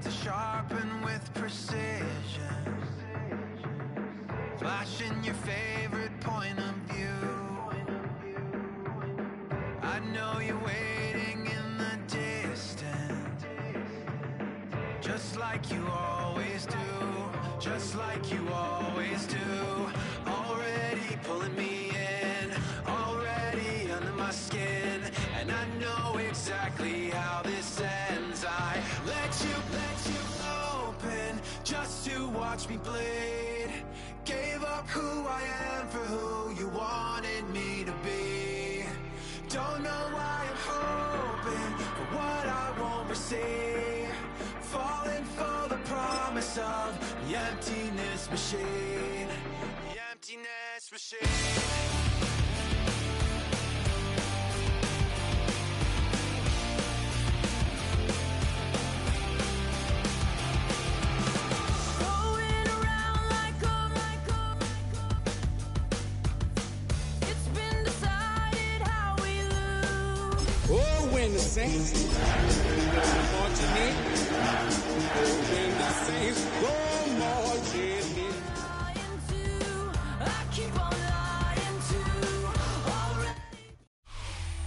blades are sharpened with precision, flashing your favorite point of view. I know you're waiting in the distance, just like you always do, just like you always do. Already pulling me in, already under my skin, and I know exactly how this ends. I let you open just to watch me bleed. Gave up who I am for who you wanted me to be. Don't know why I'm hoping for what I won't receive. Falling for the promise of the emptiness machine. The emptiness machine. When the Saints go marching in, when the Saints go marching in.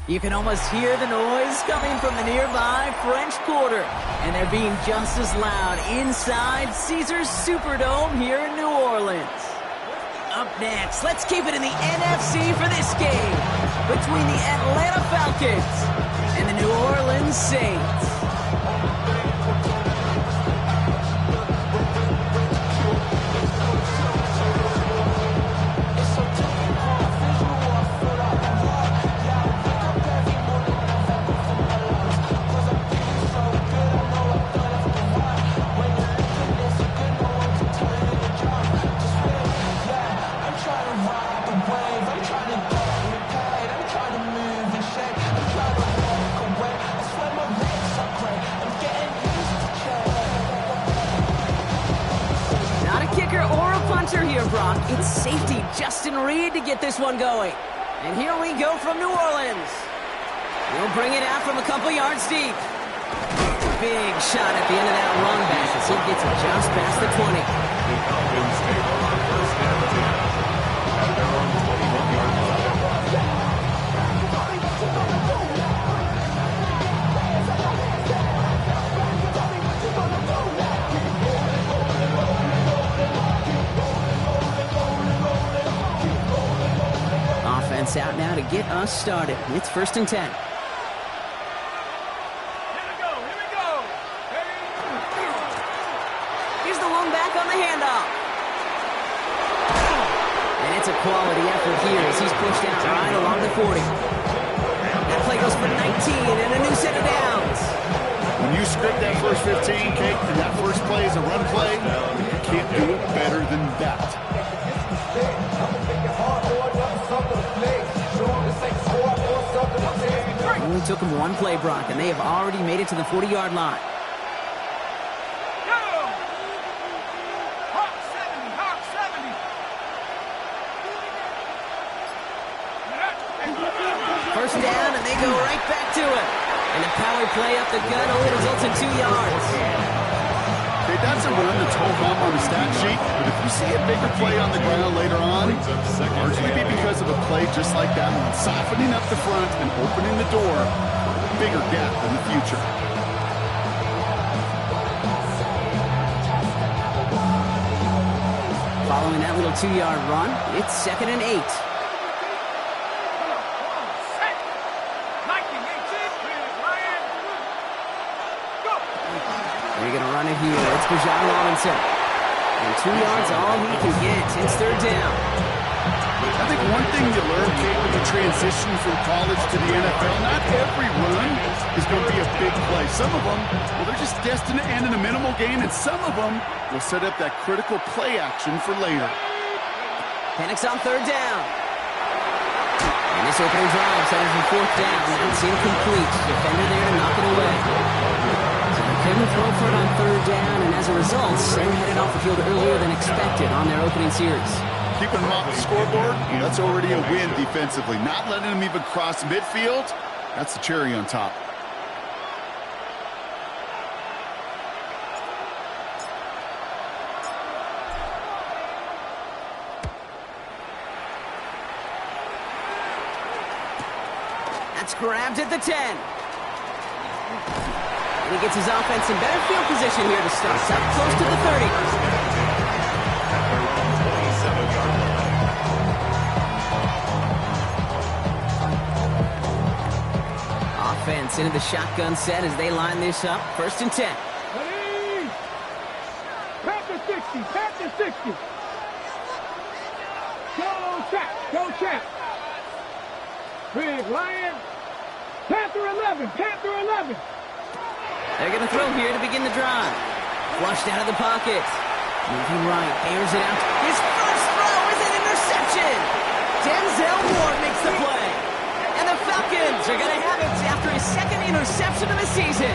You can almost hear the noise coming from the nearby French Quarter, and they're being just as loud inside Caesars Superdome here in New Orleans. Up next, let's keep it in the NFC for this game between the Atlanta Falcons and the New Orleans Saints. Here, Brock. It's safety Justin Reed to get this one going. And here we go from New Orleans. He'll bring it out from a couple yards deep. Big shot at the end of that run back as he gets it just past the 20. The Falcons take over first down at their own 21-yard line. Offense out now to get us started. It's 1st and 10. Here we go. Here's the one back on the handoff. And it's a quality effort here as he's pushed out right along the 40. That play goes for 19 and a new set of downs. When you script that first 15, Kate, and that first play is a run play, you can't do it better than that. Only took him one play, Brock, and they have already made it to the 40-yard line. First down, and they go right back to it. And a power play up the gut only results in 2 yards. Okay, that's a run that's home run on the stat sheet, but if you see a bigger play on the ground later on, largely be because of a play just like that one, softening up the front and opening the door, bigger gap in the future. Following that little 2-yard run, it's 2nd and 8. They're going to run it here. It's Bijan Robinson. And 2 yards all he can get. It's 3rd down. I think one thing you learn, Kate, with the transition from college to the NFL, not every run is going to be a big play. Some of them, well, they're just destined to end in a minimal gain, and some of them will set up that critical play action for later. Penix on 3rd down. And this opening drive set for 4th down. It's incomplete. Defender there to knock it away. So they couldn't throw for it on 3rd down, and as a result, they're headed off the field earlier than expected on their opening series. Keeping them off the scoreboard, that's already a win defensively. Not letting them even cross midfield, that's the cherry on top. That's grabbed at the 10. And he gets his offense in better field position here to start. Up close to the 30. Offense into the shotgun set as they line this up. 1st and 10. Ready? Panther 60, Panther 60. Go check. Big Lion. Panther 11, Panther 11. They're going to throw here to begin the drive. Flushed out of the pocket. Moving right, airs it out. His first throw is an interception. Denzel Ward makes the play. And the Falcons are going to have it after his 2nd interception of the season.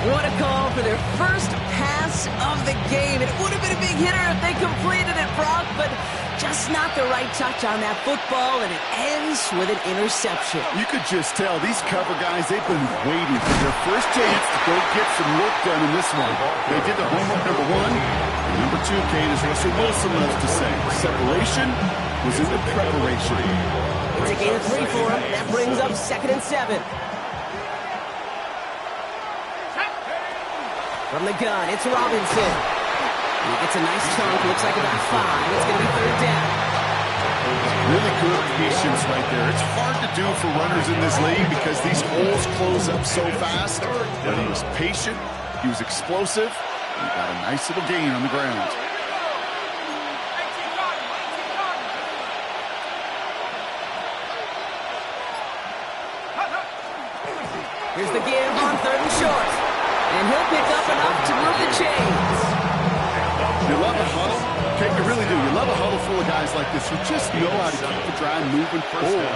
What a call for their first pass of the game. It would have been a big hitter if they completed it, Brock, but just not the right touch on that football, and it ends with an interception. You could just tell these cover guys, they've been waiting for their first chance to go get some work done in this one. They did the homework, number 1. And number 2, Kate, as Russell Wilson loves to say, separation was in the preparation. It's a gain of 3 for him. That brings up 2nd and 7. From the gun, it's Robinson. He gets a nice chunk, looks like about 5. It's going to be 3rd down. Really good patience right there. It's hard to do for runners in this league because these holes close up so fast. But he was patient, he was explosive, and he got a nice little gain on the ground. Here's the give on 3rd and short. And he'll pick up enough to move the chains. You love a huddle. Okay, you really do. You love a huddle full of guys like this who just know how to keep the drive moving forward.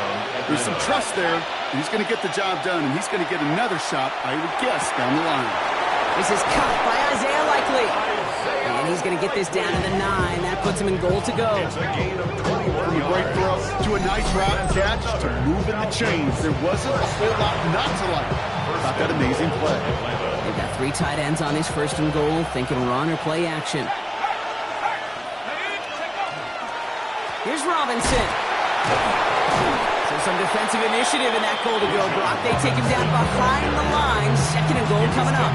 There's some trust there, and he's going to get the job done, and he's going to get another shot, I would guess, down the line. This is caught by Isaiah Likely. And he's going to get this down to the 9. That puts him in goal to go. From a great throw to a nice route and catch to moving the chains. There wasn't a whole lot not to like about that amazing play. They've got 3 tight ends on his 1st and goal, thinking run or play action. Here's Robinson. So some defensive initiative in that goal to go, Brock. They take him down behind the line. 2nd and goal coming up.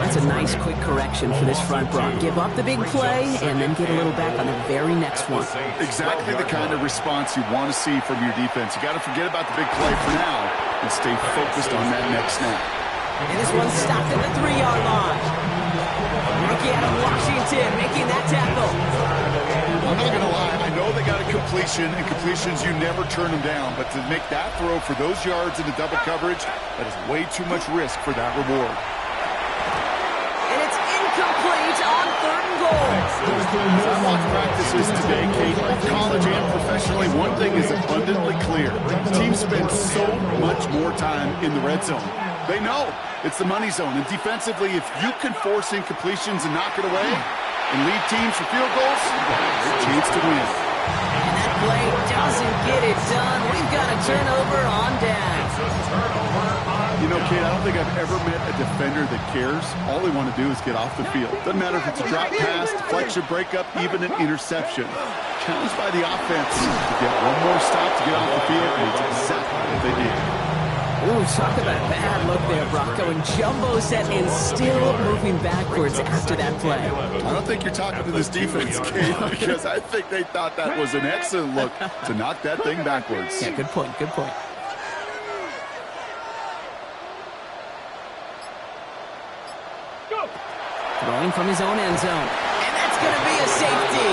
That's a nice quick correction for this front, Brock. Give up the big play and then get a little back on the very next one. Exactly the kind of response you want to see from your defense. You got to forget about the big play for now and stay focused on that next snap. And this one's stopped at the 3-yard line. Rookie out of Washington making that tackle. I'm not going to lie. I know they got a completion, and completions, you never turn them down. But to make that throw for those yards in the double coverage, that is way too much risk for that reward. And it's incomplete on 3rd and goal. As I watch practices today, Kate, both college and professionally, one thing is abundantly clear. Teams spend so much more time in the red zone. They know it's the money zone. And defensively, if you can force incompletions and knock it away and lead teams for field goals, a chance to win. And that play doesn't get it done. We've got a turnover on down. You know, Kate, I don't think I've ever met a defender that cares. All they want to do is get off the field. Doesn't matter if it's a drop pass, deflection, breakup, even an interception. Challenged by the offense to get one more stop to get off the field, and it's exactly what they did. Ooh, talk about a bad look there, Brock. Going jumbo set and still moving backwards after that play. I don't think you're talking to this defense, Kate, because I think they thought that was an excellent look to knock that thing backwards. Yeah, good point, good point. Throwing from his own end zone. And that's going to be a safety.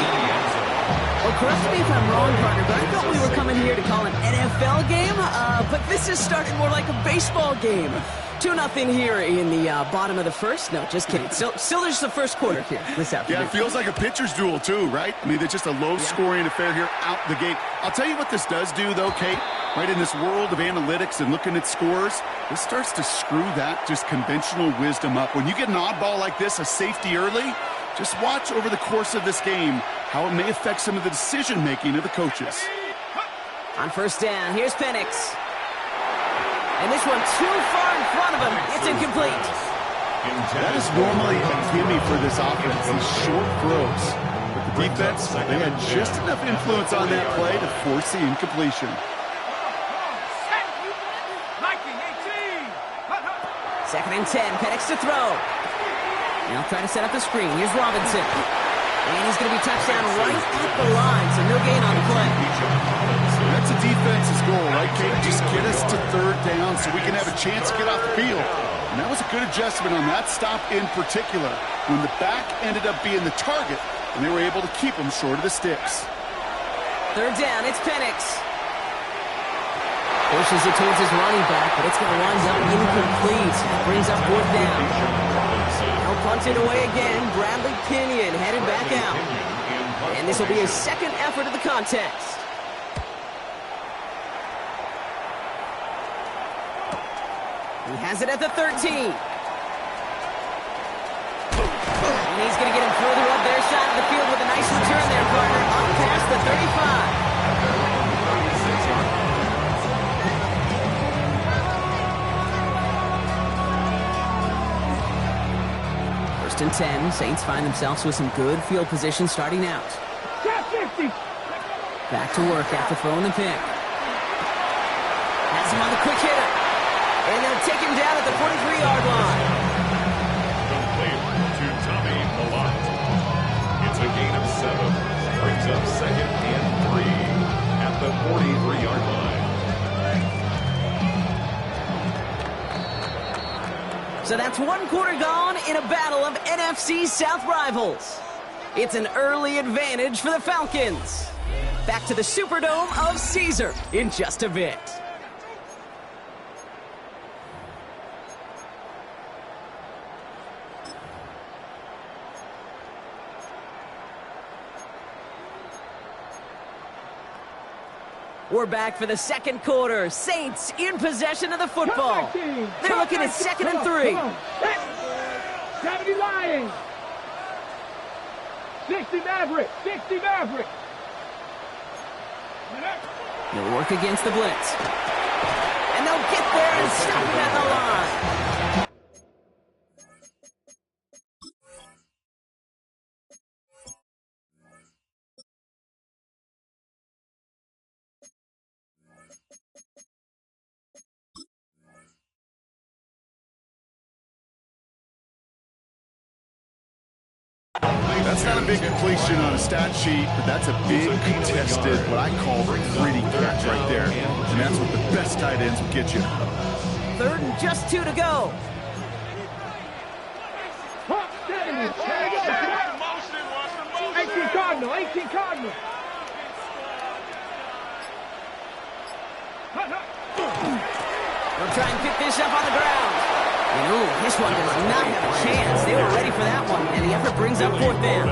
Well, correct me if I'm wrong, partner, but I thought we were coming here to call an NFL game, but this is starting more like a baseball game. 2-0 here in the bottom of the 1st. No, just kidding. Still there's the 1st quarter here this afternoon. Yeah, it feels like a pitcher's duel, too, right? I mean, it's just a low-scoring affair here out the gate. I'll tell you what this does do, though, Kate. Right, in this world of analytics and looking at scores, this starts to screw that just conventional wisdom up. When you get an oddball like this, a safety early, just watch over the course of this game how it may affect some of the decision-making of the coaches. On 1st down, here's Penix. And this one too far in front of him. It's incomplete. That is normally a gimme for this offense, these short throws. But the defense, they had just enough influence on that play to force the incompletion. 2nd and 10. Penix to throw. Now try to set up the screen. Here's Robinson. And he's going to be touchdown right at the line, so no gain on the play. That's a defense's goal, right, Kate? Just get us to 3rd down so we can have a chance to get off the field. And that was a good adjustment on that stop in particular, when the back ended up being the target, and they were able to keep him short of the sticks. 3rd down, it's Penix. Pushes it towards his running back, but it's going to wind up incomplete. That brings up 4th down. He'll punt it away again. Bradley Pinion headed back out. And this will be his 2nd effort of the contest. He has it at the 13. And he's going to get him further up their side of the field with a nice return there, partner. Up past the 35. First and 10. Saints find themselves with some good field position starting out. Back to work after throwing the pick. Has him on the quick hitter. And they'll take him down at the 43-yard line. Complete to Tommy Malott. It's a gain of 7. Brings up 2nd and 3 at the 43-yard line. So that's 1 quarter gone in a battle of NFC South rivals. It's an early advantage for the Falcons. Back to the Superdome of Caesar in just a bit. We're back for the 2nd quarter. Saints in possession of the football. They're looking at 2nd and 3. 70 Lions. 60 Maverick. 60 Maverick. They'll work against the blitz. And they'll get there and stop him at the line. That's not a big completion on a stat sheet, but that's a big contested, what I call a gritty catch right there. And that's what the best tight ends will get you. 3rd and just 2 to go. 18 Cardinal, 18 Cardinal. They'll try and pick this up on the ground. And ooh, this one does not have a chance. They were ready for that one, and the effort brings up 4th down.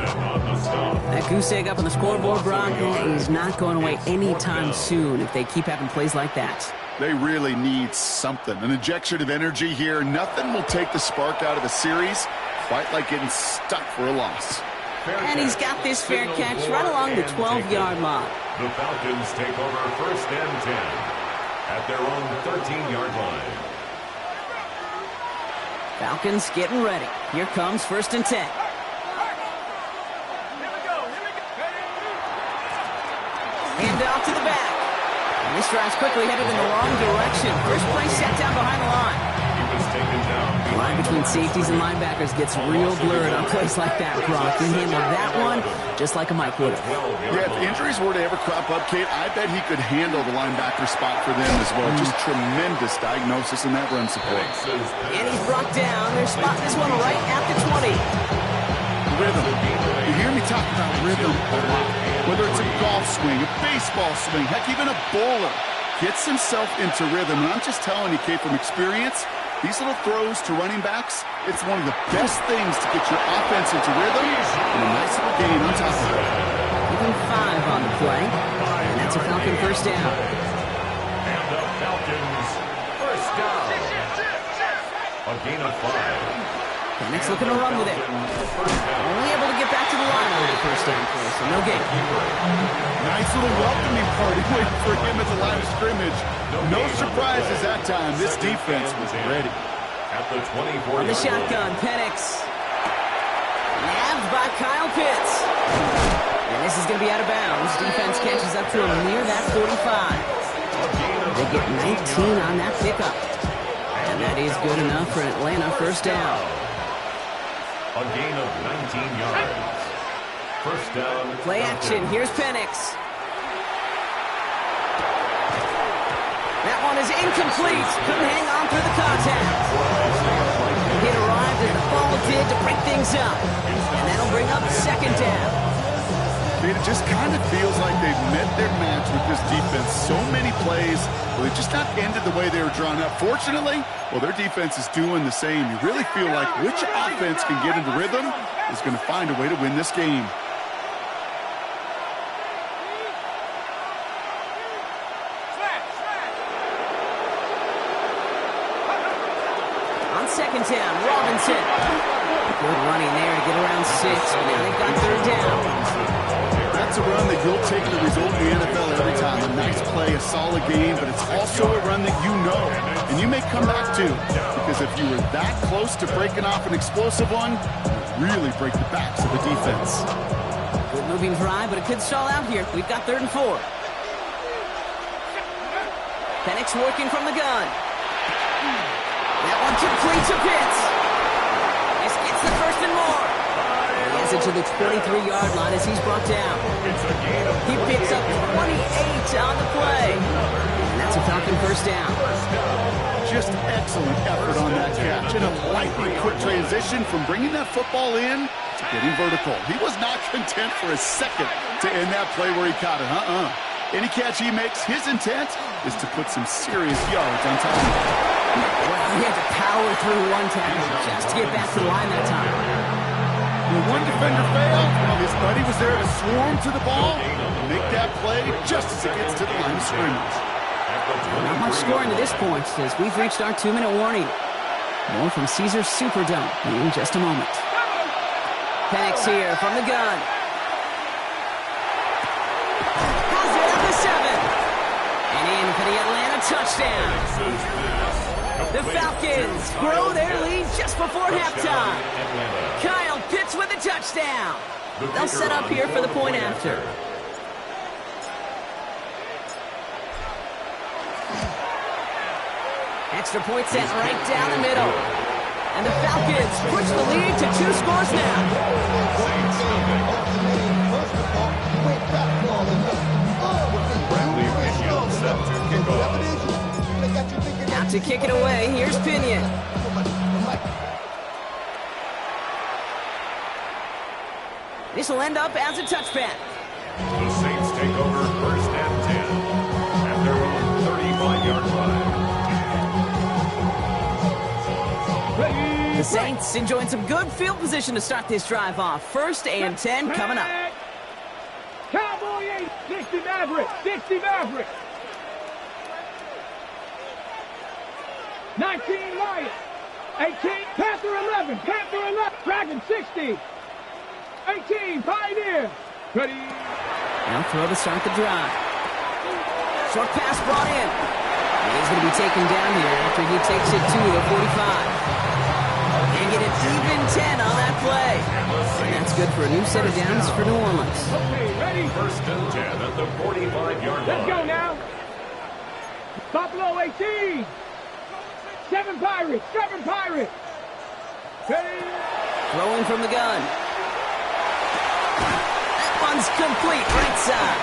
That goose egg up on the scoreboard, Bronco, is not going away anytime soon if they keep having plays like that. They really need something, an injection of energy here. Nothing will take the spark out of the series quite like getting stuck for a loss. And he's got this fair catch right along the 12-yard line. The Falcons take over 1st and 10 at their own 13-yard line. Falcons getting ready. Here comes 1st and 10. Hand off to the back. And this drive's quickly headed in the wrong direction. First play set down behind the line. He was taken down. The line between safeties and linebackers gets real blurred on plays like that, Brock. He handled that one just like a Mike would have. Yeah, if injuries were to ever crop up, Kate, I bet he could handle the linebacker spot for them as well. Just tremendous diagnosis in that run support. And he's brought down. They're spotting this one right at the 20. Rhythm. You hear me talk about rhythm a lot. Whether it's a golf swing, a baseball swing, heck, even a bowler gets himself into rhythm. And I'm just telling you, Kate, from experience, these little throws to running backs, it's one of the best things to get your offense into rhythm and a nice little gain on top of it. Even 5 on the play. And that's a Falcon 1st down. And the Falcons 1st down. A gain of 5. Penix looking to run with it. Only able to get back to the line on that 1st down play, so no gain. Nice little welcoming party waiting for him at the line of scrimmage. No surprises that time. This defense was ready. At the 24. On the shotgun, Penix. Nabbed by Kyle Pitts. And this is going to be out of bounds. Defense catches up to him near that 45. They get 19 on that pickup. And And that is good enough for Atlanta. First down. A gain of 19 yards. First down. Play action. Here's Penix. That one is incomplete. Couldn't hang on through the contact. It arrived as the ball did to break things up. And that'll bring up second down. It just kind of feels like they've met their match with this defense. So many plays, well, they just not ended the way they were drawn up. Fortunately, well, their defense is doing the same. You really feel like which offense can get into rhythm is going to find a way to win this game. On second down, Robinson. Good running there to get around 6. But now they've got third down. That's a run that you'll take the result in the NFL every time. A nice play, a solid game, but it's also a run that you know and you may come back to, because if you were that close to breaking off an explosive one, it would really break the backs of the defense. Good moving drive, but it could stall out here. We've got 3rd and 4. Penix working from the gun. That one complete to Pitts. This gets the 1st and more. He has it to the 23-yard line as he's brought down. He picks up 28 on the play. And that's a Falcon first down. Just excellent effort on that catch. And a lightning quick transition from bringing that football in to getting vertical. He was not content for a second to end that play where he caught it. Any catch he makes, his intent is to put some serious yards on top of it. Well, he had to power through one tackle just to get back to the line that time. When one defender failed, well, his buddy was there to swarm to the ball and make that play just as it gets to the line of scrimmage. Not much scoring to this point as we've reached our 2-minute warning. More from Caesars Superdome in just a moment. Penix here from the gun. Has it at the 7. And in for the Atlanta touchdown. The Falcons grow their lead just before halftime. Kyle Pitts with a touchdown. They'll set up here for the point after. Extra point set right down the middle. And the Falcons push the lead to 2 scores now. Out to kick it away, here's Pinion. This will end up as a touchback. The Saints take over 1st and 10 at their own 35-yard line. The Saints enjoying some good field position to start this drive off. 1st and 10 coming up. Cowboy 8, 60 Maverick, 60 Maverick. 19 Lions, 18 Panther 11, Panther 11, Dragon 60, 18 Pioneer. Ready? Now throw to start the drive. Short pass brought in. He's going to be taken down here after he takes it to the 45. And get an even 10 on that play. And that's good for a new set of downs for New Orleans. Okay, ready? 1st and 10 at the 45-yard line. Let's go now. Buffalo 18. 7 Pirates, 7 Pirates. Ready? Throwing from the gun. That one's complete right side.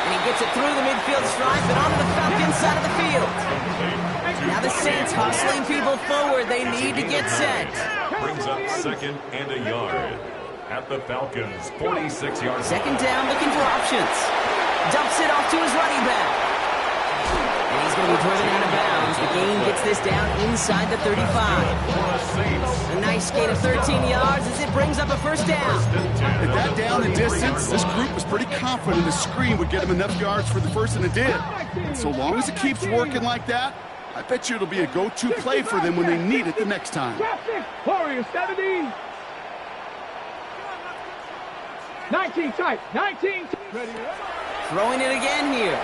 And he gets it through the midfield stripe and onto the Falcons side of the field. Now the Saints hustling people forward. They need to get set. Brings up 2nd and a yard at the Falcons' 46-yard line. Second down, looking for options. Dumps it off to his running back. And he's going to be driven out of bounds. The game gets this down inside the 35. A nice gain of 13 yards as it brings up a 1st down. At that down and distance, this group was pretty confident the screen would get them enough yards for the 1st, and it did. And so long as it keeps working like that, I bet you it'll be a go-to play for them when they need it the next time. Warriors 70. 19 tight, 19. Ready? Throwing it again here.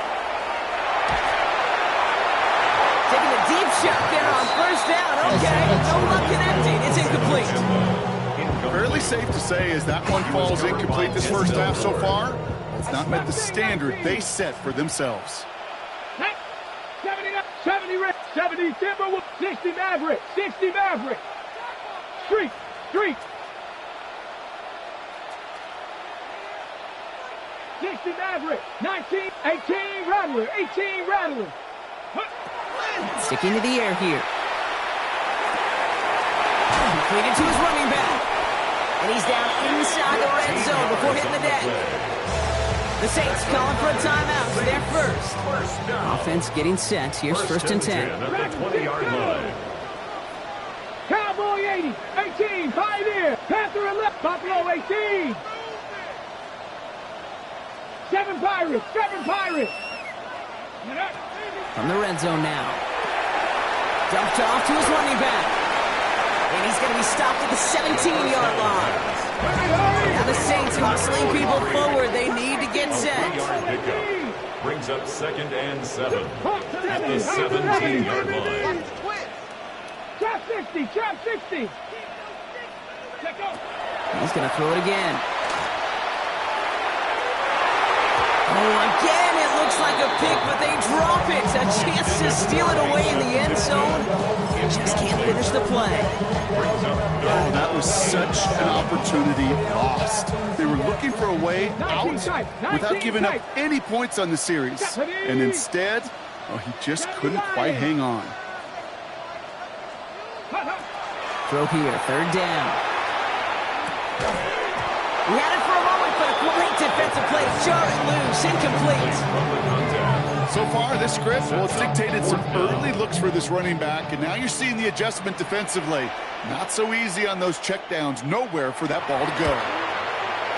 Taking a deep shot there on 1st down. Okay, no luck connecting. It's incomplete. Fairly safe to say as that one falls incomplete this 1st half so far, it's not met the standard they set for themselves. 70 ready. win. 70 Timberwolves, 60 Maverick, 60 Maverick. Street, street. 60 Maverick, 19, 18 Rattler, 18 Rattler. Sticking to the air here. Completed to his running back. And he's down inside the red zone before hitting the deck. The Saints calling for a timeout. It's their first. Offense getting set. Here's first and 10. At the 20-yard line. Cowboy 80, 18, Pioneer, Panther 11, Buffalo 18. 7 Pirates, 7 Pirates. From the red zone now. Dumped off to his running back. And he's going to be stopped at the 17-yard line. Now the Saints hustling people forward. They need to get set. Pickup brings up 2nd and 7 at the 17-yard line. Trap 60, trap 60. He's going to throw it again. Oh, again, it looks like a pick, but they drop it. A chance to steal it away in the end zone. Just can't finish the play. Oh, that was such an opportunity lost. They were looking for a way out without giving up any points on the series. And instead, oh, he just couldn't quite hang on. Throw here, third down. He had it for a moment, but a great defensive play. Jarring loose, incomplete. So far, this script, well, it's dictated some early looks for this running back, and now you're seeing the adjustment defensively. Not so easy on those checkdowns. Nowhere for that ball to go.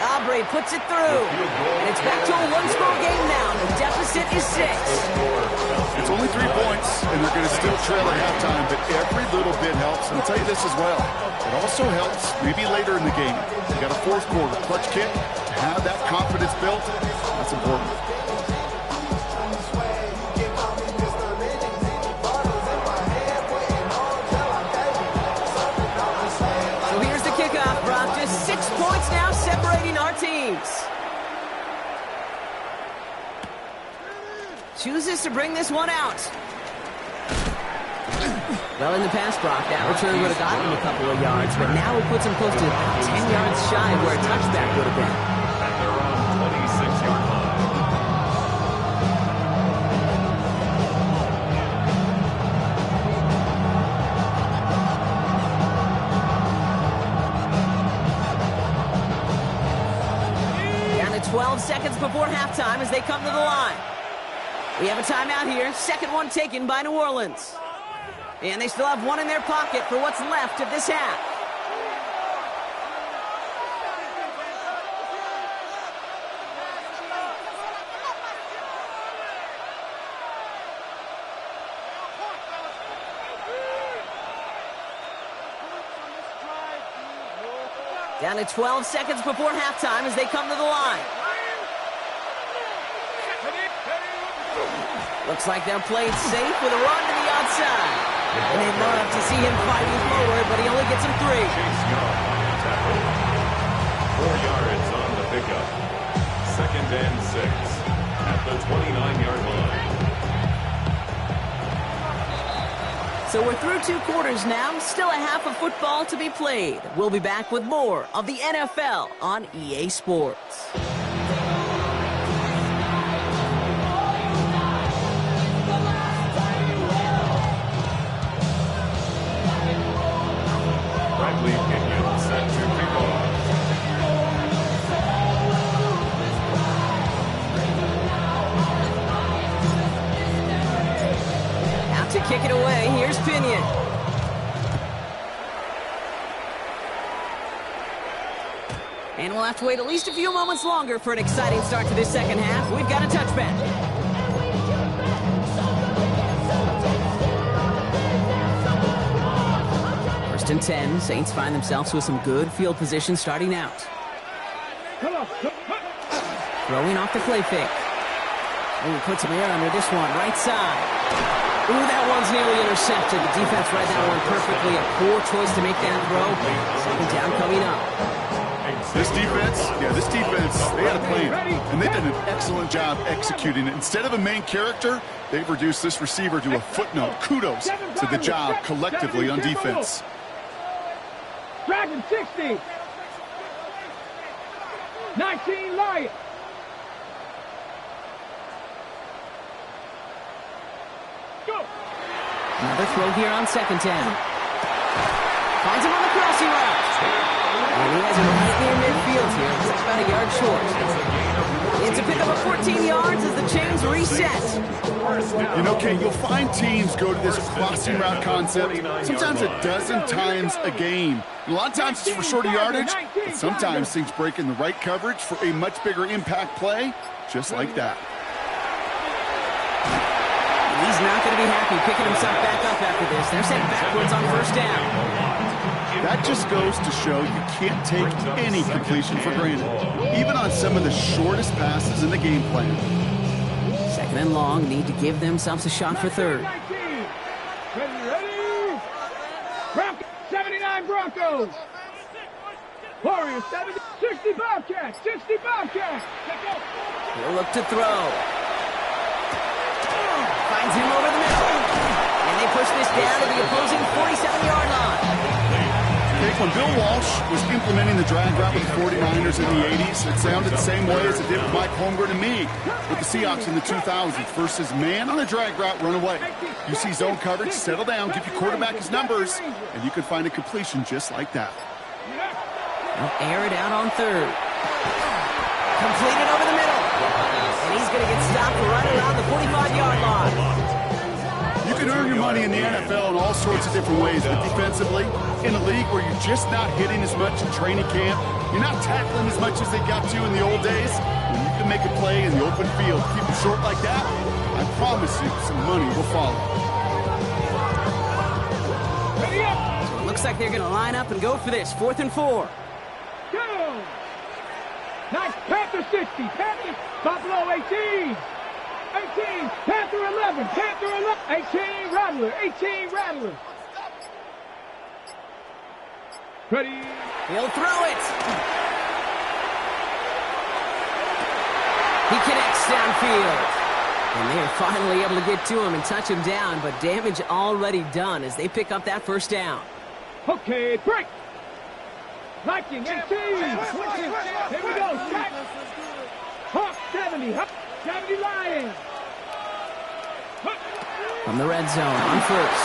Aubrey puts it through. And it's back to a one-score game now. The deficit is 6. It's only 3 points, and they're going to still trail at halftime, but every little bit helps. And I'll tell you this as well. It also helps maybe later in the game. You got a fourth quarter clutch kick. To have that confidence built, that's important. So here's the kickoff, Brock. Just 6 points now separating our teams. Chooses to bring this one out. Well, in the past, Brock, that return would have gotten him a couple of yards, but now it puts him close to about 10 yards shy of where a touchback would have been. At their own 26-yard line. Down to 12 seconds before halftime as they come to the line. We have a timeout here. Second one taken by New Orleans. And they still have one in their pocket for what's left of this half. Down to 12 seconds before halftime as they come to the line. Looks like they're played safe with a run to the outside. And they'd love to see him fighting forward, but he only gets him 3. Chase Young on the tackle. 4 yards on the pickup. 2nd and 6 at the 29-yard line. So we're through 2 quarters now. Still a half of football to be played. We'll be back with more of the NFL on EA Sports. Set to kick off. Out to kick it away. Here's Pinion. And we'll have to wait at least a few moments longer for an exciting start to this second half. We've got a touchback. First and 10. Saints find themselves with some good field position starting out. Throwing off the play fake. Ooh, put some air under this one. Right side. Ooh, that one's nearly intercepted. The defense read that one perfectly. A poor choice to make that throw. Second down coming up. This defense, they had a plan, and they've done an excellent job executing it. Instead of a main character, they've reduced this receiver to a footnote. Kudos to the job collectively on defense. Dragon 60. 19 Lion. Go. Another throw here on second down. Finds him on the crossing route. And he has it right near midfield here. It's about a yard short. It's a pickup of 14 yards as the chains reset. You know, Kate, you'll find teams go to this crossing route concept sometimes a dozen times a game. A lot of times it's for shorter yardage, but sometimes things break in the right coverage for a much bigger impact play, just like that. He's not going to be happy picking himself back up after this. They're sent backwards on first down. That just goes to show you can't take any completion for granted, even on some of the shortest passes in the game plan. Second and long, need to give themselves a shot for third. Ready? 79 Broncos. Warriors 70, 60 Bobcats, 60 Bobcats. He'll look to throw. Finds him over the middle. And they push this down to the opposing 47-yard line. When Bill Walsh was implementing the drag route with the 49ers in the 80s, it sounded the same way as it did with Mike Holmgren and me with the Seahawks in the 2000s. Versus man on a drag route, run away. You see zone coverage, settle down, give your quarterback his numbers, and you can find a completion just like that. They'll air it out on third. Completed over the middle. And he's going to get stopped right around the 45-yard line. You can earn your money in the NFL in all sorts of different ways, but defensively, in a league where you're just not hitting as much in training camp, you're not tackling as much as they got to in the old days, when you can make a play in the open field, keep it short like that, I promise you some money will follow. So it looks like they're going to line up and go for this. 4th and 4. Go! Nice. Panther 60. Panther. Buffalo 18. 18, Panther 11, Panther 11, 18, Rattler, 18, Rattler. Ready? He'll throw it. He connects downfield. And they are finally able to get to him and touch him down, but damage already done as they pick up that first down. Okay, break. Viking 18. Here we go. Hawk 70. 70 Lions. From the red zone on first.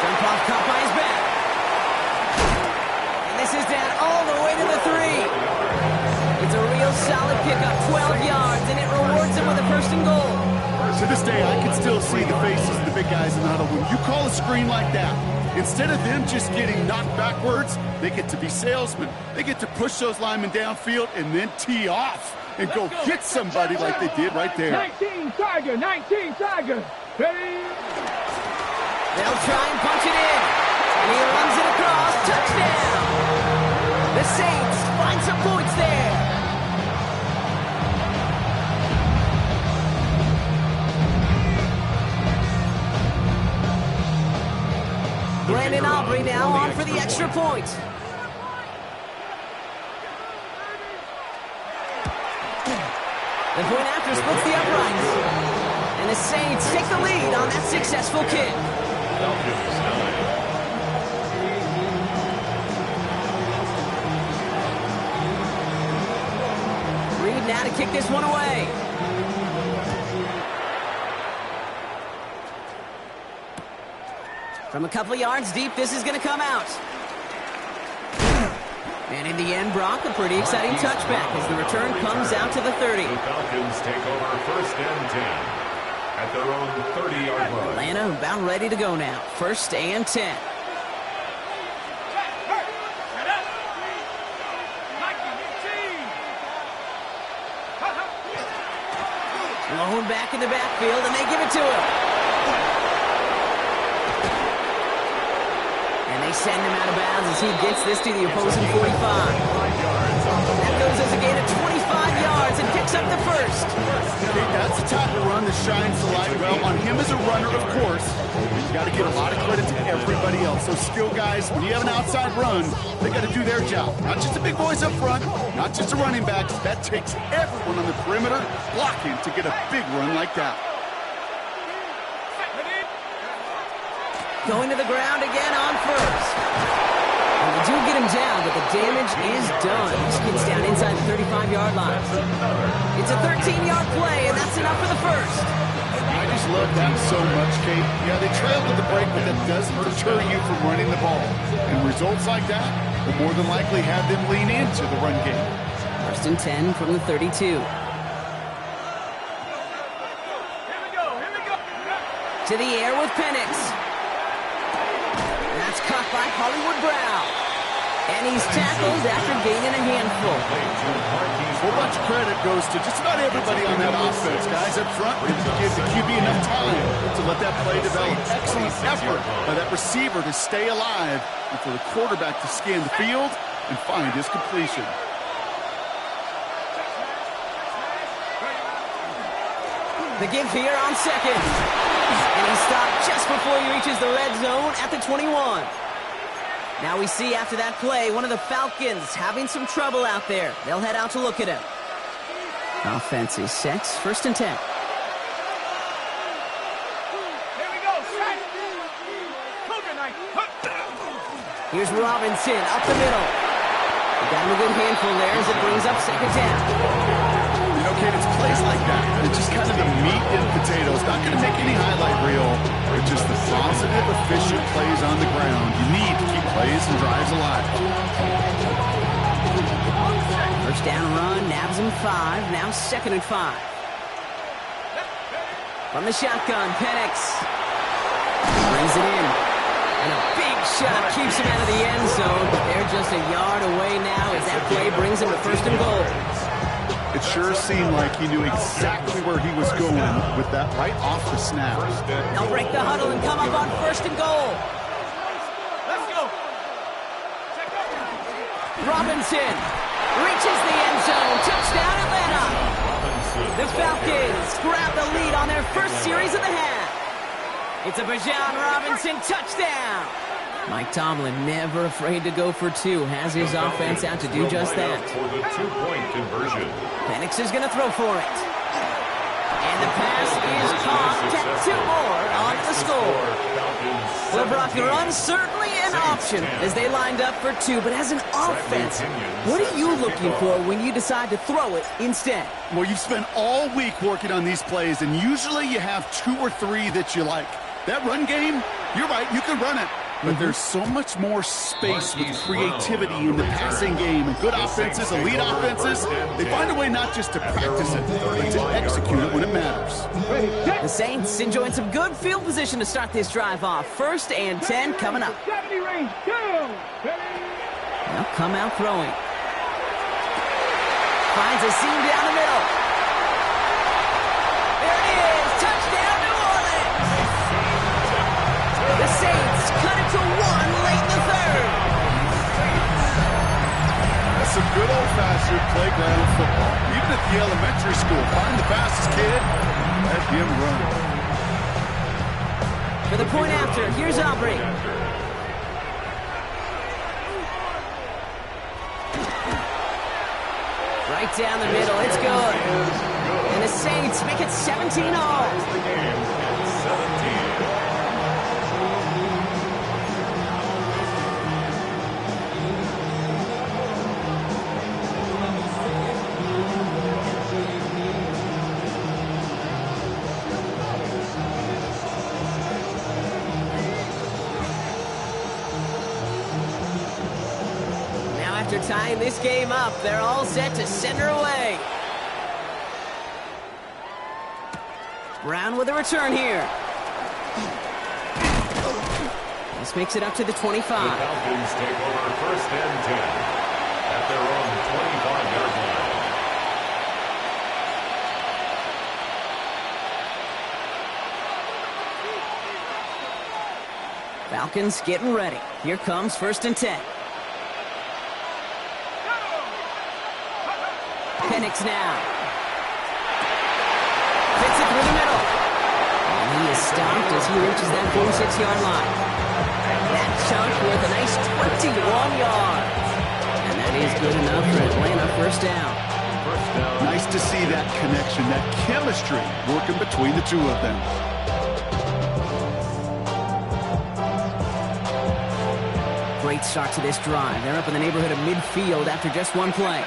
Jump off caught by his back. And this is down all the way to the 3. It's a real solid pickup, 12 yards, and it rewards him with a first and goal. To this day, I can still see the faces of the big guys in the huddle. When you call a screen like that, instead of them just getting knocked backwards, they get to be salesmen. They get to push those linemen downfield and then tee off and go hit somebody like they did right there. 19 Tiger, 19 Tiger. Ready? They'll try and punch it in. And he runs it across. Touchdown. The Saints find some points there. Brandon Aubrey now on for the extra point. The point after splits the uprights. And the Saints take the lead on that successful kick. Reed now to kick this one away. From a couple of yards deep, this is going to come out. And in the end, Brock, a pretty exciting touchback as the return comes out to the 30. The Falcons take over 1st and 10 at their own 30-yard line. Atlanta about ready to go now. 1st and 10. Blown back in the backfield, and they give it to him. And they send him out of bounds as he gets this to the opposing 45. That goes as a gain of 25 yards and picks up the first. Okay, that's the type of run that shines the light. Well, on him as a runner, of course. You've got to give a lot of credit to everybody else. Those skill guys, when you have an outside run, they got to do their job. Not just the big boys up front, not just the running backs. That takes everyone on the perimeter blocking to get a big run like that. Going to the ground again on first. And they do get him down, but the damage is done. This kid's down inside the 35-yard line. It's a 13-yard play, and that's enough for the first. I just love that so much, Kate. Yeah, they trailed at the break, but that doesn't deter you from running the ball. And results like that will more than likely have them lean into the run game. First and 10 from the 32. To the air with Penix. That's caught by Hollywood Brown. And he's tackled after gaining a handful. A whole bunch of credit goes to just about everybody on that offense. Guys up front, didn't give the QB enough time to let that play develop. Excellent effort by that receiver to stay alive and for the quarterback to scan the field and find his completion. The give here on second. And he stopped just before he reaches the red zone at the 21. Now we see after that play, one of the Falcons having some trouble out there. They'll head out to look at him. Offense is set. First and 10. Here we go. Here's Robinson up the middle. He got him a good handful there as it brings up second down. You know, Kate, it's plays like that. It's just kind of the meat and potatoes. Not going to make any highlight reel. It's just the positive, efficient plays on the ground. You need to keep plays and drives alive. First down run, nabs him 5. Now second and 5. From the shotgun, Penix brings it in. And a big shot keeps him out of the end zone. But they're just a yard away now as that play brings him to first and goal. It sure seemed like he knew exactly where he was going with that right off the snap. They'll break the huddle and come up on first and goal. Let's go. Robinson reaches the end zone. Touchdown, Atlanta. The Falcons grab the lead on their first series of the half. It's a Bijan Robinson touchdown. Mike Tomlin, never afraid to go for two, has his offense out to do just that. For the two-point conversion. Penix is going to throw for it. And the pass is caught. Tack 2 more on the score. Well, Brock, the run certainly an option as they lined up for 2, but as an offense, what are you looking for when you decide to throw it instead? Well, you've spent all week working on these plays, and usually you have 2 or 3 that you like. That run game, you're right, you can run it. But there's so much more space with creativity in the passing game. And good offenses, elite offenses, they find a way not just to practice it, but to execute it when it matters. The Saints enjoying some good field position to start this drive off. First and 10 coming up. 70 range, go! Now come out throwing. Finds a seam down the middle. There it is. Touchdown, New Orleans. The Saints cut it to 1 late in the third. That's some good old-fashioned playground football. Even at the elementary school, find the fastest kid, let him run. For the point after, here's Aubrey. Right down the middle, it's good. And the Saints make it 17-all. After tying this game up, they're all set to send her away. Brown with a return here. This makes it up to the 25. The Falcons take over first and 10 at their own 25-yard line. Falcons getting ready. Here comes first and 10. Penix now. Fits it through the middle. stopped as he reaches that 46-yard line. That chunk worth a nice 21 yards. And that is good enough for Atlanta first down. Nice to see that connection, that chemistry working between the two of them. Great start to this drive. They're up in the neighborhood of midfield after just one play.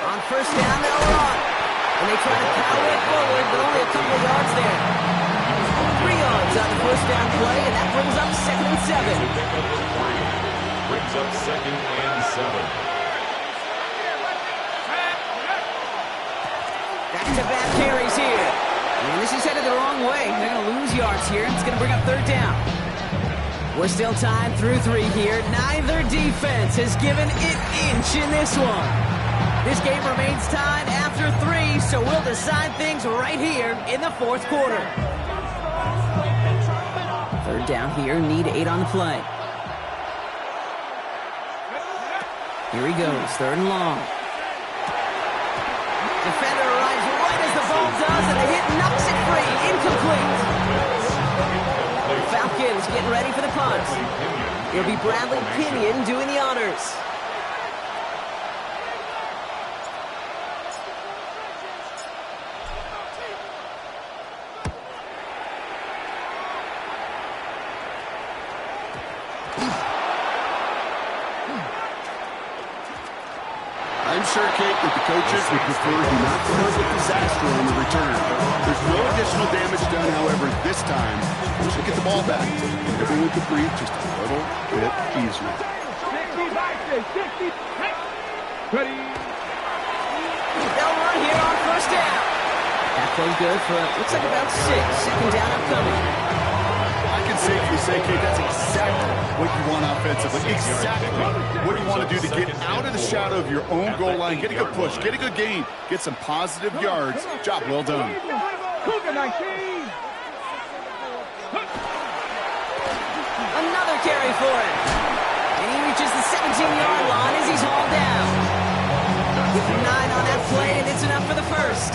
On first down, they'll run. And they try to power it forward, but only a couple of yards there. 3 yards on the first down play, and that brings up 2nd and 7. Brings up 2nd and 7. Back-to-back carries here. And this is headed the wrong way. They're going to lose yards here, and it's going to bring up 3rd down. We're still tied through 3 here. Neither defense has given an inch in this one. This game remains tied after 3, so we'll decide things right here in the 4th quarter. 3rd down here, need 8 on the play. Here he goes, 3rd and long. Defender arrives right as the ball does, and the hit knocks it free. Incomplete. Falcons getting ready for the punt. It'll be Bradley Pinion doing the honors. I'm sure, Kate, that the coaches would prefer you not to cause a disaster on the return. There's no additional damage done, however, this time. We should get the ball back. And everyone could breathe just a little bit easier. 60, ready. They'll run here on first down. That play's good for, looks like about 6. 2nd down upcoming. I can safely say, Kate, that's exactly what you want offensively. Exactly what you want to do to get out of the shadow of your own goal line, get a good push, get a good gain, get some positive yards. Job well done. Another carry for him. And he reaches the 17-yard line as he's hauled down. With 9 on that play, and it's enough for the first.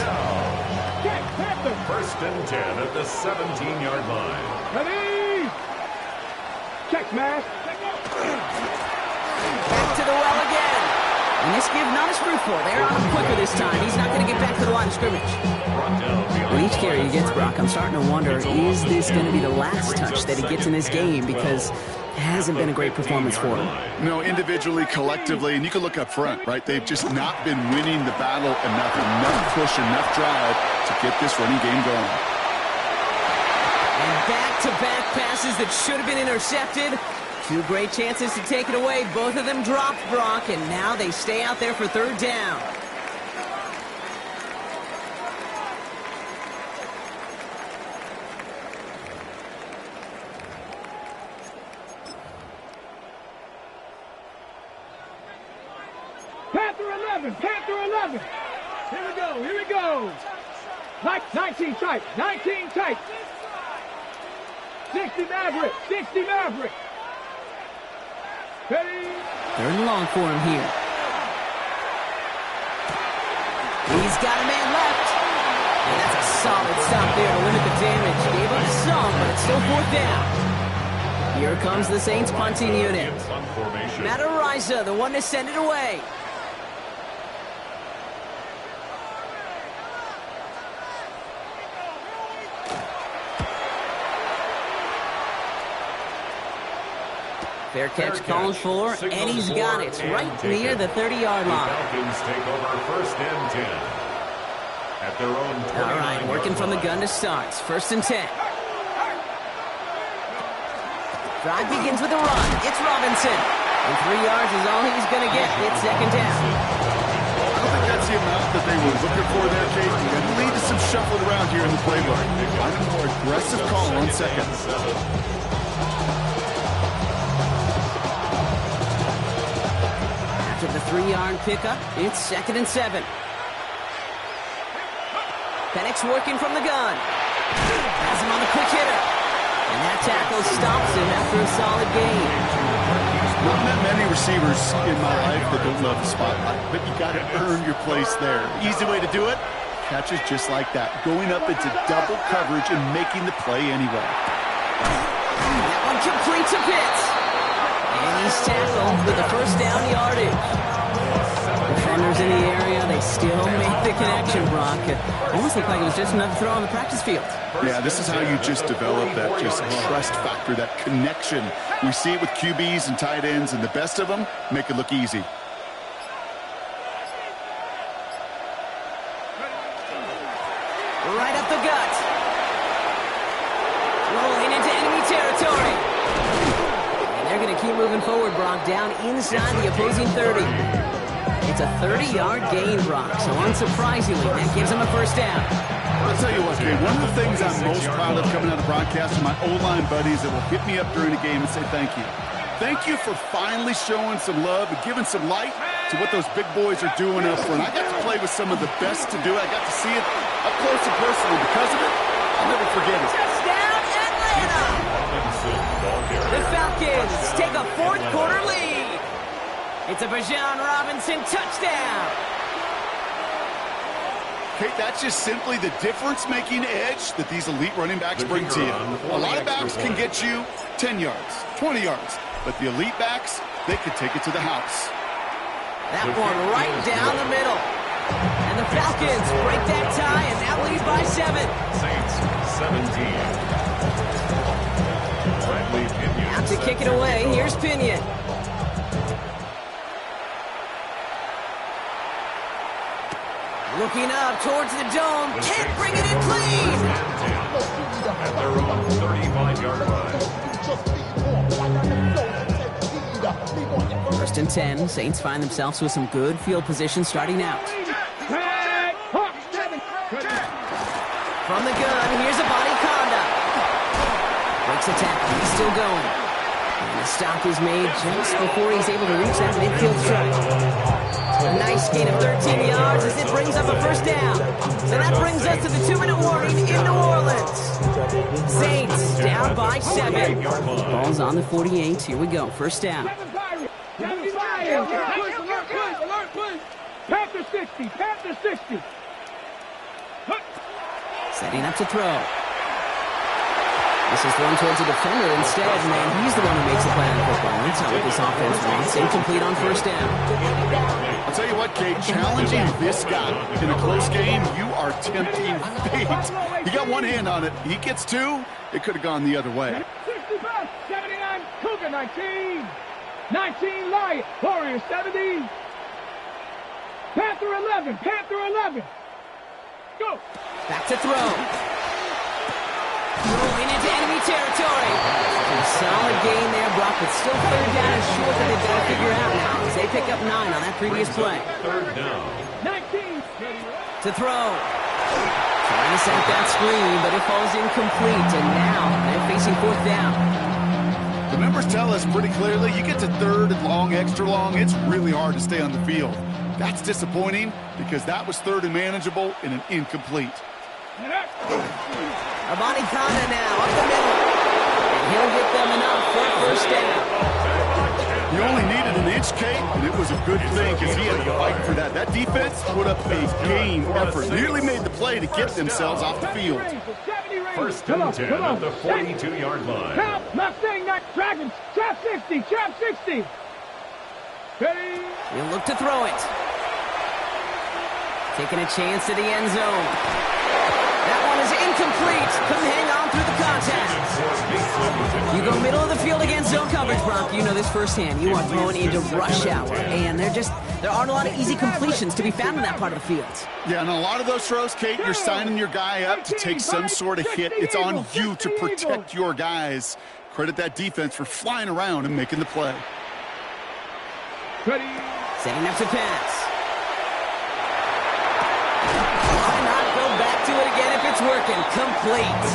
1st and 10 at the 17-yard line. Ready? Check, man. Back to the well again. And this give not as fruitful. They're on him quicker this time. He's not going to get back to the line of scrimmage. With each carry he gets, Brock, I'm starting to wonder, is this going to be the last touch that he gets in this game? Because it hasn't been a great performance for him. No, individually, collectively, and you can look up front, right? They've just not been winning the battle enough push, enough drive to get this running game going. And back-to-back passes that should have been intercepted. 2 great chances to take it away. Both of them dropped, Brock, and now they stay out there for 3rd down. Panther 11. Here we go. 19 tight. 60 Maverick. Ready? 3rd and long for him here. He's got a man left. And that's a solid stop there to limit the damage. Gave up some, but it's still 4th down. Here comes the Saints punting unit. Matt Ariza, the one to send it away. Fair catch called for, and he's got it right near the 30-yard line. Falcons take over 1st and 10 at their own 29. All right, working from the gun to start. 1st and 10. Drive begins with a run. It's Robinson. And 3 yards is all he's going to get. It's 2nd down. I don't think that's the amount that they were looking for there, Kate. You're going to lead to some shuffling around here in the playbook. Find a more aggressive call on 2nd. After the 3-yard pickup, it's 2nd and 7. Penix working from the gun. Has him on the quick hitter. And that tackle stops him after a solid gain. Not that many receivers in my life that don't love the spotlight, but you got to earn your place there. Easy way to do it, catches just like that, going up into double coverage and making the play anyway. That one complete to Pitts. And he's tackled with the first down yardage. Defenders in the area, they still make the connection, Brock. Almost looked like it was just another throw on the practice field. Yeah, this is how you just develop that just trust factor, that connection. We see it with QBs and tight ends, and the best of them make it look easy. Right up the gut. Rolling into enemy territory. And they're going to keep moving forward, Brock, down inside the opposing 30. It's a 30-yard gain, Brock, so unsurprisingly, that gives them a first down. I'll tell you what, Gabe, one of the things I'm most proud of coming out of broadcast are my O-line buddies that will hit me up during a game and say thank you. Thank you for finally showing some love and giving some light to what those big boys are doing up front. I got to play with some of the best to do it. I got to see it up close and personal. Because of it, I'll never forget it. Touchdown, Atlanta! The Falcons take a fourth-quarter lead. It's a Bijan Robinson touchdown. Kate, that's just simply the difference-making edge that these elite running backs bring to you. A lot of backs can get you 10 yards, 20 yards, but the elite backs, they can take it to the house. That one right down the middle. And the Falcons break that tie and now lead by 7. Saints 17. Bradley Pinion. Out to kick it away, here's Pinion. Looking up towards the dome, can't bring it in clean. At their own 35-yard line. First and 10, Saints find themselves with some good field position starting out. From the gun, here's a body conduct. Breaks the tackle, he's still going. And the stop is made just before he's able to reach that midfield strike. A nice gain of 13 yards as it brings up a first down. So that brings us to the 2-minute warning in New Orleans. Saints down by 7. Ball's on the 48. Here we go. First down. Panther 60. Panther 60. Setting up to throw. This is thrown towards the defender instead, man. He's the one who makes the play on the football. That's not what this offense wants. Incomplete on first down. I'll tell you what, Kate, challenging this guy in a close game, you are tempting fate. He got one hand on it. He gets two. It could have gone the other way. 65, 79, Cougar 19. 19, Lion. Warriors 70. Panther 11. Panther 11. Go. Back to throw. Rolling into enemy territory. A solid gain there, Brock, but still third down and short that they've got to figure out now as they pick up 9 on that previous play. Third down. 19. To throw. Trying to set that screen, but it falls incomplete, and now they're facing fourth down. The numbers tell us pretty clearly, you get to third and long, extra long, it's really hard to stay on the field. That's disappointing because that was third and manageable in an incomplete. Amani Kanda now up the middle. And he'll get them enough for a first down. You only needed an inch, Kate, and it was a good thing because he had to fight for that. That defense put up a game effort. Nearly made the play to get themselves off the field. First and 10 at the 42-yard line. Count, not saying that. Dragons, trap 60, trap 60. Ready? He'll look to throw it. Taking a chance to the end zone. That one is incomplete. Couldn't hang on through the contact. You go middle of the field against zone coverage, Brock. You know this firsthand. You are throwing into rush hour. And there aren't a lot of easy completions to be found in that part of the field. Yeah, and a lot of those throws, Kate, you're signing your guy up to take some sort of hit. It's on you to protect your guys. Credit that defense for flying around and making the play. Ready? Setting up to pass. Why not go back to it again if it's working? Complete.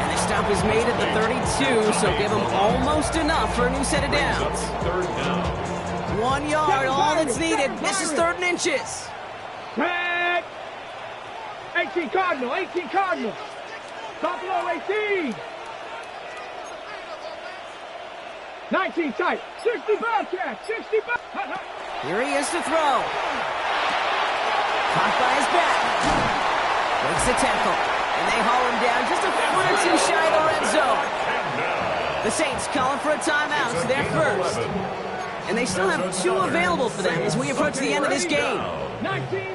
And the stop is made at the 32, so give them almost enough for a new set of downs. Third down. 1 yard, all that's needed. This is third and inches. Tag. 18 Cardinal, 18 Cardinal. Buffalo 18. 19 tight. 60 Bobcat, 60 Bobcat. Here he is to throw. Caught by his back. Makes the tackle, and they haul him down just a foot or two shy of the red zone. The Saints calling for a timeout, so they're first. And they still have 2 available for them as we approach the end of this game.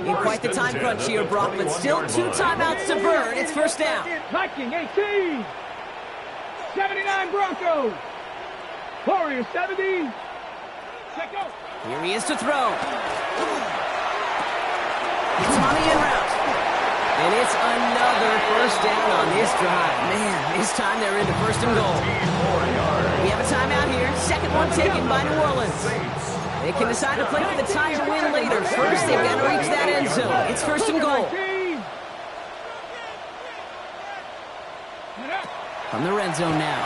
In quite the time crunch here, Brock, but still 2 timeouts to burn. It's first down. Viking 18. 79 Broncos. Warriors 70. Check out. Here he is to throw. Tommy en route. And it's another first down on this drive. Man, this time they're into first and goal. We have a timeout here. Second one taken by New Orleans. They can decide to play for the tie or win later. First, they've got to reach that end zone. It's first and goal. From the red zone now.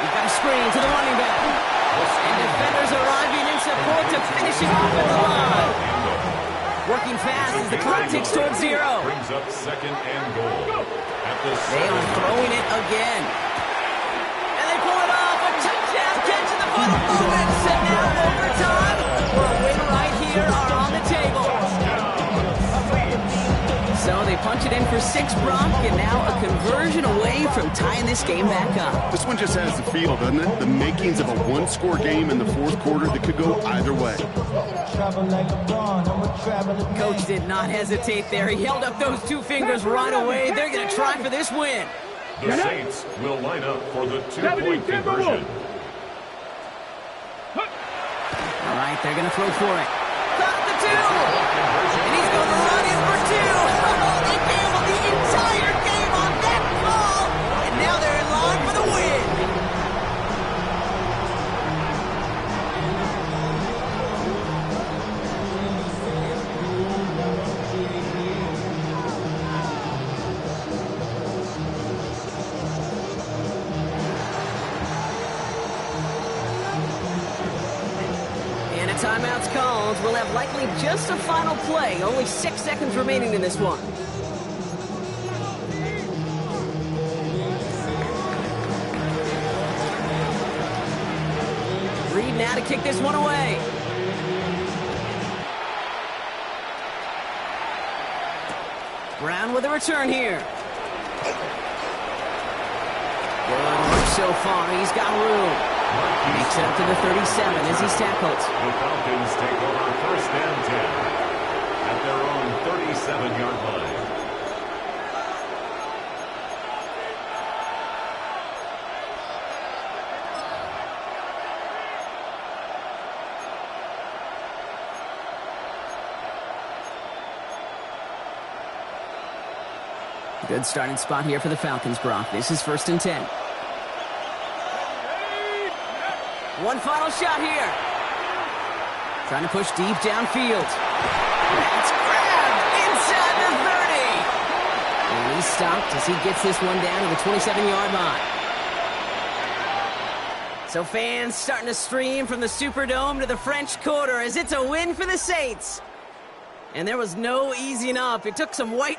We've got a screen to the running back. And defenders arriving in support to finish it off at the line. Working fast as the clock ticks towards 0. Brings up second and goal. They are throwing it again. And they pull it off. A touchdown catch in the final moments. And now overtime for a win right here are on the table. So they punch it in for 6, Brock, and now a conversion away from tying this game back up. This one just has the feel, doesn't it? The makings of a one-score game in the fourth quarter that could go either way. Coach did not hesitate there. He held up those 2 fingers right away. They're going to try for this win. The Saints will line up for the 2-point conversion. All right, they're going to throw for it. Got the 2! And he's going to run in for 2! They gambled the entire game on that call! And now they're in line for the win! Timeouts called. We'll have likely just a final play. Only 6 seconds remaining in this one. Reed now to kick this one away. Brown with a return here. Good work so far. He's got room. Makes it up to the 37 as he's tackled. The Falcons take over first and 10 at their own 37-yard line. Good starting spot here for the Falcons, Brock. This is first and 10. One final shot here. Trying to push deep downfield. That's grabbed inside the 30. And he's stopped as he gets this one down to the 27-yard line. So fans starting to stream from the Superdome to the French Quarter as it's a win for the Saints. And there was no easing up. It took some white...